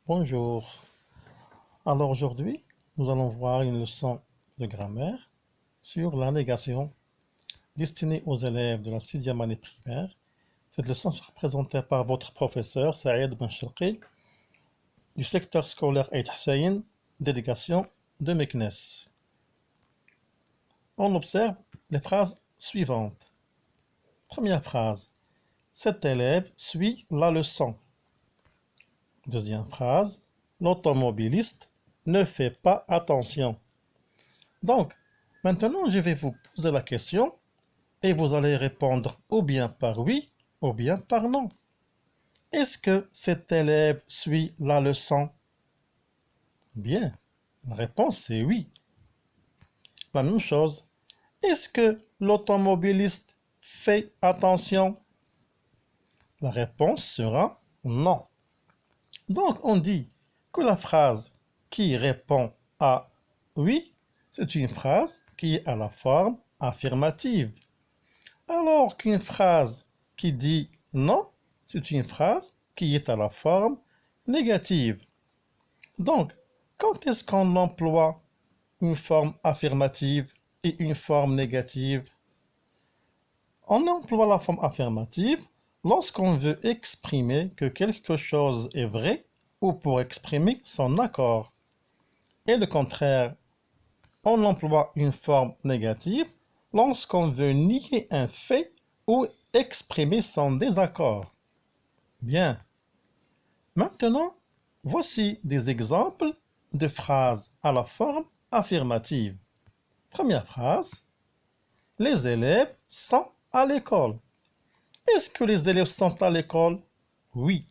Bonjour. Alors aujourd'hui, nous allons voir une leçon de grammaire sur la négation destinée aux élèves de la 6e année primaire. Cette leçon sera présentée par votre professeur Saïd Benchelqi du secteur scolaire Aït Hussein, délégation de Meknès. On observe les phrases suivantes. Première phrase. Cet élève suit la leçon. Deuxième phrase. L'automobiliste ne fait pas attention. Donc, maintenant, je vais vous poser la question et vous allez répondre ou bien par oui ou bien par non. Est-ce que cet élève suit la leçon? Bien, la réponse est oui. La même chose. Est-ce que l'automobiliste fait attention? La réponse sera non. Donc, on dit que la phrase qui répond à oui, c'est une phrase qui est à la forme affirmative. Alors qu'une phrase qui dit non, c'est une phrase qui est à la forme négative. Donc, quand est-ce qu'on emploie une forme affirmative et une forme négative? On emploie la forme affirmative lorsqu'on veut exprimer que quelque chose est vrai ou pour exprimer son accord. Et le contraire, on emploie une forme négative lorsqu'on veut nier un fait ou exprimer son désaccord. Bien. Maintenant, voici des exemples de phrases à la forme affirmative. Première phrase. Les élèves sont à l'école. Est-ce que les élèves sont à l'école? Oui.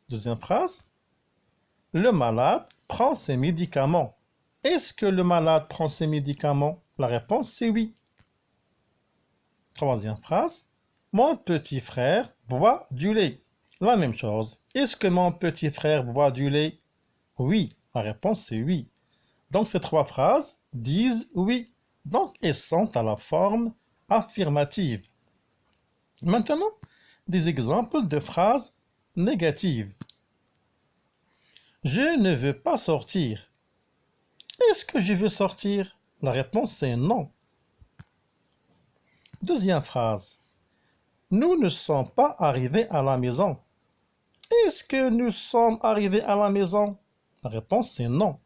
Deuxième phrase. Le malade prend ses médicaments. Est-ce que le malade prend ses médicaments? La réponse c'est oui. Troisième phrase. Mon petit frère boit du lait. La même chose. Est-ce que mon petit frère boit du lait? Oui. La réponse c'est oui. Donc ces trois phrases disent oui. Donc elles sont à la forme affirmative. Maintenant, des exemples de phrases négatives. Je ne veux pas sortir. Est-ce que je veux sortir? La réponse c'est non. Deuxième phrase. Nous ne sommes pas arrivés à la maison. Est-ce que nous sommes arrivés à la maison? La réponse c'est non.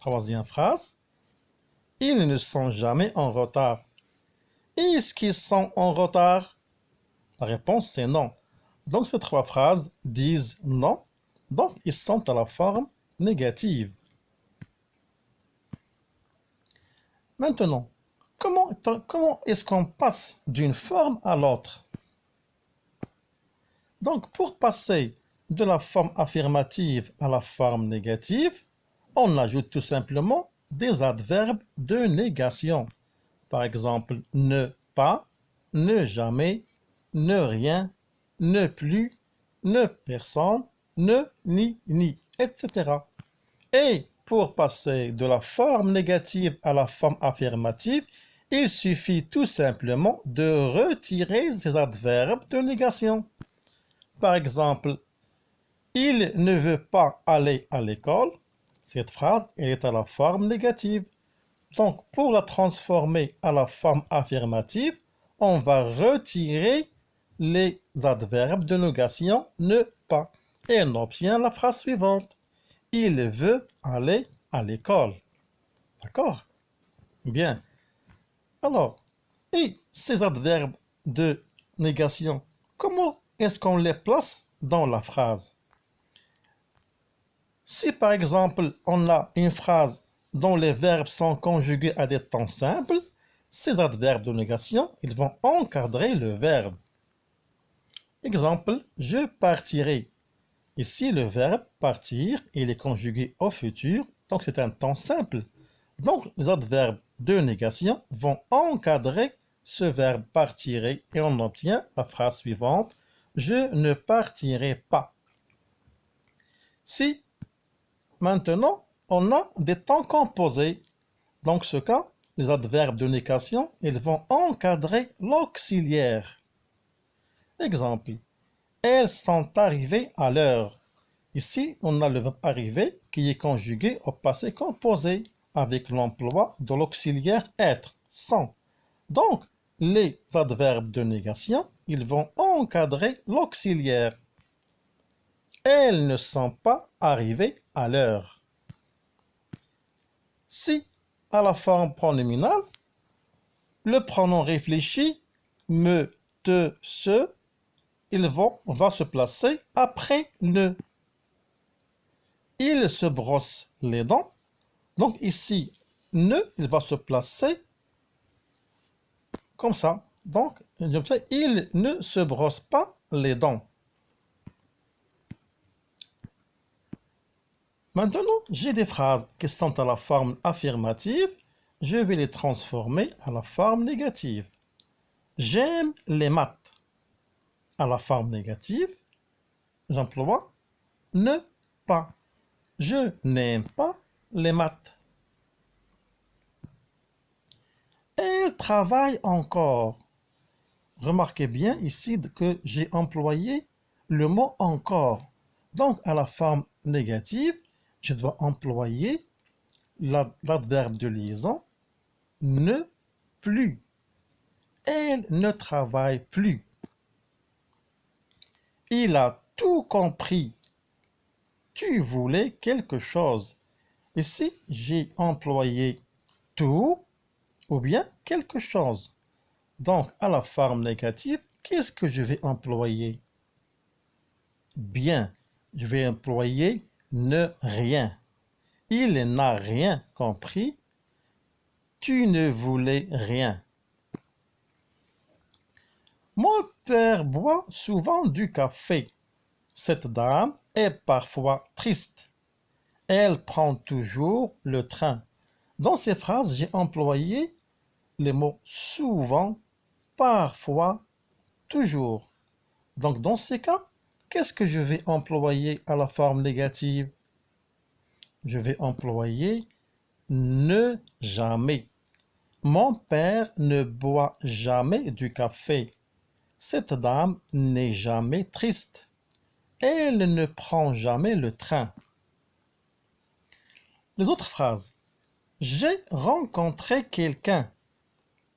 Troisième phrase. Ils ne sont jamais en retard. Est-ce qu'ils sont en retard? La réponse c'est non. Donc ces trois phrases disent non. Donc ils sont à la forme négative. Maintenant, comment est-ce qu'on passe d'une forme à l'autre? Donc pour passer de la forme affirmative à la forme négative, on ajoute tout simplement des adverbes de négation. Par exemple, ne pas, ne jamais, ne rien, ne plus, ne personne, ne ni, etc. Et pour passer de la forme négative à la forme affirmative, il suffit tout simplement de retirer ces adverbes de négation. Par exemple, il ne veut pas aller à l'école. Cette phrase est à la forme négative. Donc, pour la transformer à la forme affirmative, on va retirer les adverbes de négation ne pas. Et on obtient la phrase suivante. Il veut aller à l'école. D'accord? Bien. Alors, et ces adverbes de négation, comment est-ce qu'on les place dans la phrase? Si par exemple, on a une phrase dont les verbes sont conjugués à des temps simples, ces adverbes de négation, ils vont encadrer le verbe. Exemple, je partirai. Ici, le verbe partir, il est conjugué au futur, donc c'est un temps simple. Donc, les adverbes de négation vont encadrer ce verbe partirai et on obtient la phrase suivante. Je ne partirai pas. Si maintenant on a des temps composés, dans ce cas, les adverbes de négation, ils vont encadrer l'auxiliaire. Exemple. Elles sont arrivées à l'heure. Ici, on a le verbe arriver qui est conjugué au passé composé avec l'emploi de l'auxiliaire être, sans. Donc, les adverbes de négation, ils vont encadrer l'auxiliaire. Elles ne sont pas arrivées à l'heure. Si, à la forme pronominale, le pronom réfléchi, me, te, se, va se placer après ne. Il se brosse les dents. Donc ici, ne, il va se placer comme ça. Donc, il ne se brosse pas les dents. Maintenant, j'ai des phrases qui sont à la forme affirmative. Je vais les transformer à la forme négative. J'aime les maths. À la forme négative, j'emploie ne pas. Je n'aime pas les maths. Elle travaille encore. Remarquez bien ici que j'ai employé le mot encore. Donc, à la forme négative, je dois employer l'adverbe de liaison ne plus. Elle ne travaille plus. Il a tout compris. Tu voulais quelque chose. Ici, j'ai employé tout ou bien quelque chose. Donc, à la forme négative, qu'est-ce que je vais employer? Bien, je vais employer ne rien. Il n'a rien compris. Tu ne voulais rien. Mon père boit souvent du café. Cette dame est parfois triste. Elle prend toujours le train. Dans ces phrases, j'ai employé les mots souvent, parfois, toujours. Donc, dans ces cas, qu'est-ce que je vais employer à la forme négative? Je vais employer ne jamais. Mon père ne boit jamais du café. Cette dame n'est jamais triste. Elle ne prend jamais le train. Les autres phrases. J'ai rencontré quelqu'un.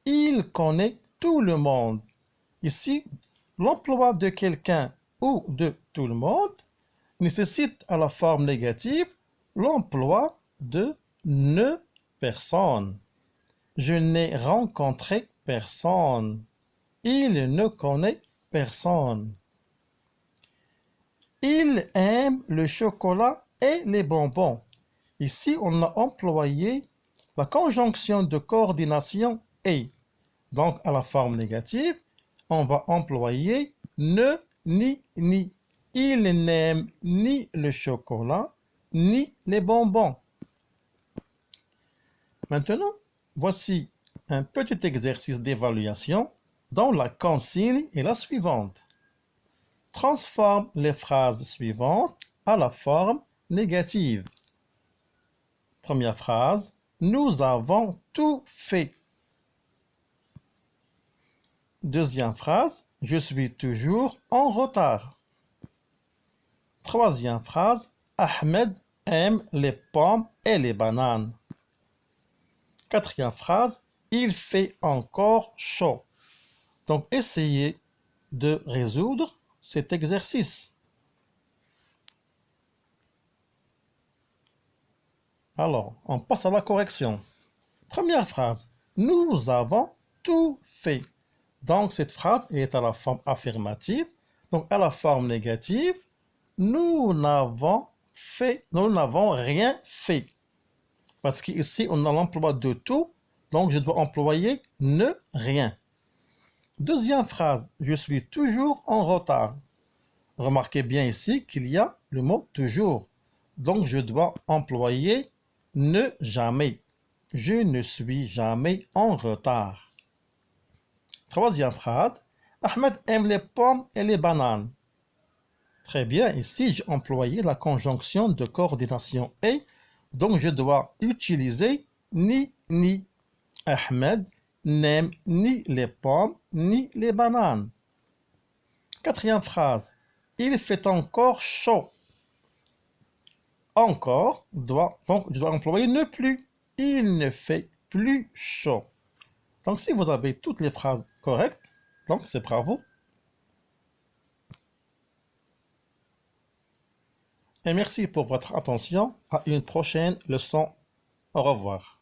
Il connaît tout le monde. Ici, l'emploi de quelqu'un ou de tout le monde nécessite à la forme négative l'emploi de ne personne. Je n'ai rencontré personne. Il ne connaît personne. Il aime le chocolat et les bonbons. Ici, on a employé la conjonction de coordination et. Donc, à la forme négative, on va employer ne, ni. Il n'aime ni le chocolat, ni les bonbons. Maintenant, voici un petit exercice d'évaluation dont la consigne est la suivante. Transforme les phrases suivantes à la forme négative. Première phrase, nous avons tout fait. Deuxième phrase, je suis toujours en retard. Troisième phrase, Ahmed aime les pommes et les bananes. Quatrième phrase, il fait encore chaud. Donc, essayez de résoudre cet exercice. Alors, on passe à la correction. Première phrase, nous avons tout fait. Donc, cette phrase est à la forme affirmative. Donc, à la forme négative, nous n'avons rien fait. Parce qu'ici, on a l'emploi de tout. Donc, je dois employer ne rien. Deuxième phrase, je suis toujours en retard. Remarquez bien ici qu'il y a le mot toujours. Donc, je dois employer ne jamais. Je ne suis jamais en retard. Troisième phrase, Ahmed aime les pommes et les bananes. Très bien, ici j'ai employé la conjonction de coordination et, donc je dois utiliser ni. Ahmed n'aime ni les pommes ni les bananes. Quatrième phrase, il fait encore chaud. encore, donc je dois employer ne plus. Il ne fait plus chaud. Donc si vous avez toutes les phrases correctes, donc c'est bravo. Et merci pour votre attention. À une prochaine leçon. Au revoir.